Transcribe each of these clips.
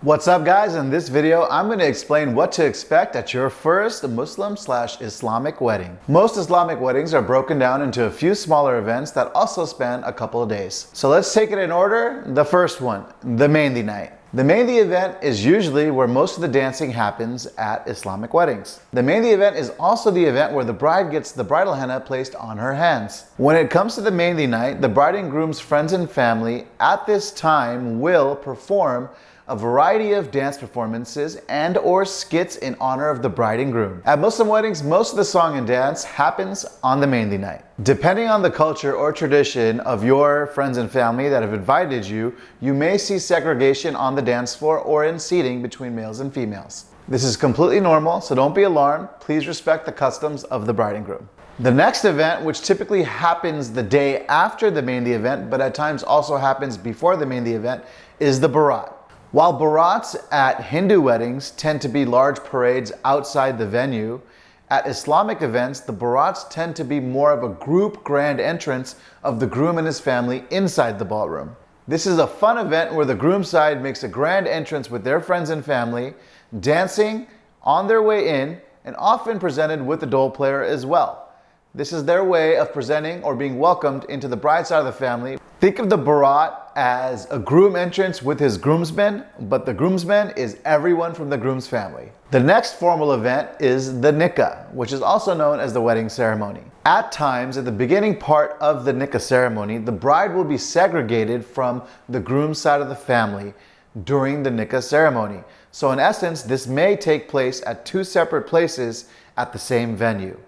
What's up guys? In this video, I'm going to explain what to expect at your first Muslim/Islamic wedding. Most Islamic weddings are broken down into a few smaller events that also span a couple of days. So let's take it in order. The first one, the Mehndi night. The Mehndi event is usually where most of the dancing happens at Islamic weddings. The Mehndi event is also the event where the bride gets the bridal henna placed on her hands. When it comes to the Mehndi night, the bride and groom's friends and family at this time will perform a variety of dance performances and or skits in honor of the bride and groom. At Muslim weddings, most of the song and dance happens on the Mehndi night. Depending on the culture or tradition of your friends and family that have invited you, you may see segregation on the dance floor or in seating between males and females. This is completely normal, so don't be alarmed. Please respect the customs of the bride and groom. The next event, which typically happens the day after the Mehndi event, but at times also happens before the Mehndi event, is the Baraat. While Baraats at Hindu weddings tend to be large parades outside the venue, at Islamic events, the Baraats tend to be more of a group grand entrance of the groom and his family inside the ballroom. This is a fun event where the groom side makes a grand entrance with their friends and family, dancing on their way in, and often presented with a dole player as well. This is their way of presenting or being welcomed into the bride side of the family. Think of the Baraat as a groom entrance with his groomsmen, but the groomsmen is everyone from the groom's family. The next formal event is the Nikah, which is also known as the wedding ceremony. At times, at the beginning part of the Nikah ceremony, the bride will be segregated from the groom's side of the family during the Nikah ceremony. So in essence, this may take place at two separate places at the same venue.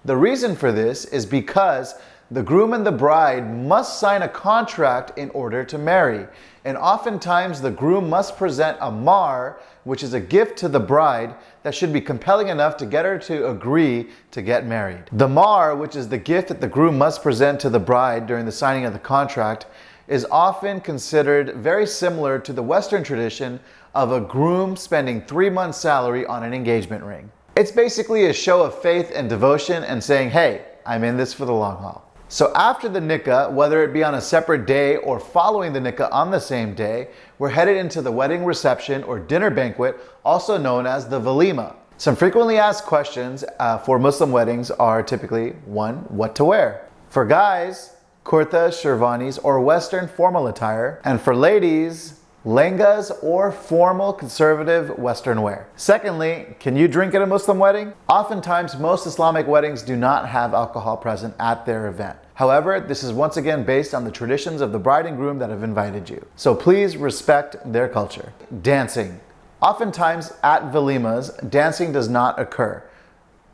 The reason for this is because the groom and the bride must sign a contract in order to marry. And oftentimes the groom must present a mar, which is a gift to the bride that should be compelling enough to get her to agree to get married. The mar, which is the gift that the groom must present to the bride during the signing of the contract, is often considered very similar to the Western tradition of a groom spending 3 months' salary on an engagement ring. It's basically a show of faith and devotion and saying, hey, I'm in this for the long haul. So after the Nikah, whether it be on a separate day or following the Nikah on the same day, we're headed into the wedding reception or dinner banquet, also known as the Walima. Some frequently asked questions for Muslim weddings are typically, 1, what to wear? For guys, kurtas, sherwanis, or Western formal attire, and for ladies, lengas or formal conservative Western wear. Secondly, can you drink at a Muslim wedding? Oftentimes, most Islamic weddings do not have alcohol present at their event. However, this is once again based on the traditions of the bride and groom that have invited you. So please respect their culture. Dancing. Oftentimes at walimas, dancing does not occur.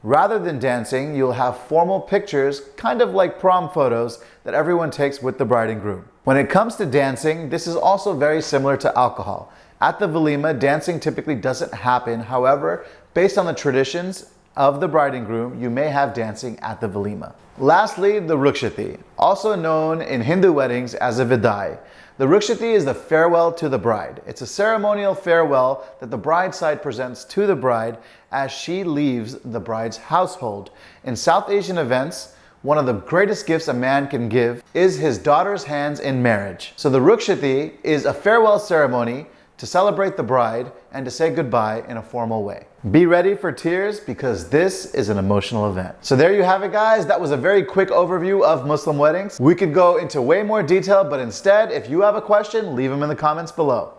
Rather than dancing, you'll have formal pictures, kind of like prom photos, that everyone takes with the bride and groom. When it comes to dancing, this is also very similar to alcohol. At the walima, dancing typically doesn't happen. However, based on the traditions of the bride and groom, you may have dancing at the walima. Lastly, the rukshati, also known in Hindu weddings as a vidai. The rukshati is the farewell to the bride. It's a ceremonial farewell that the bride side presents to the bride as she leaves the bride's household. In South Asian events, one of the greatest gifts a man can give is his daughter's hands in marriage. So the rukshati is a farewell ceremony to celebrate the bride and to say goodbye in a formal way. Be ready for tears because this is an emotional event. So there you have it guys. That was a very quick overview of Muslim weddings. We could go into way more detail, but instead, if you have a question, leave them in the comments below.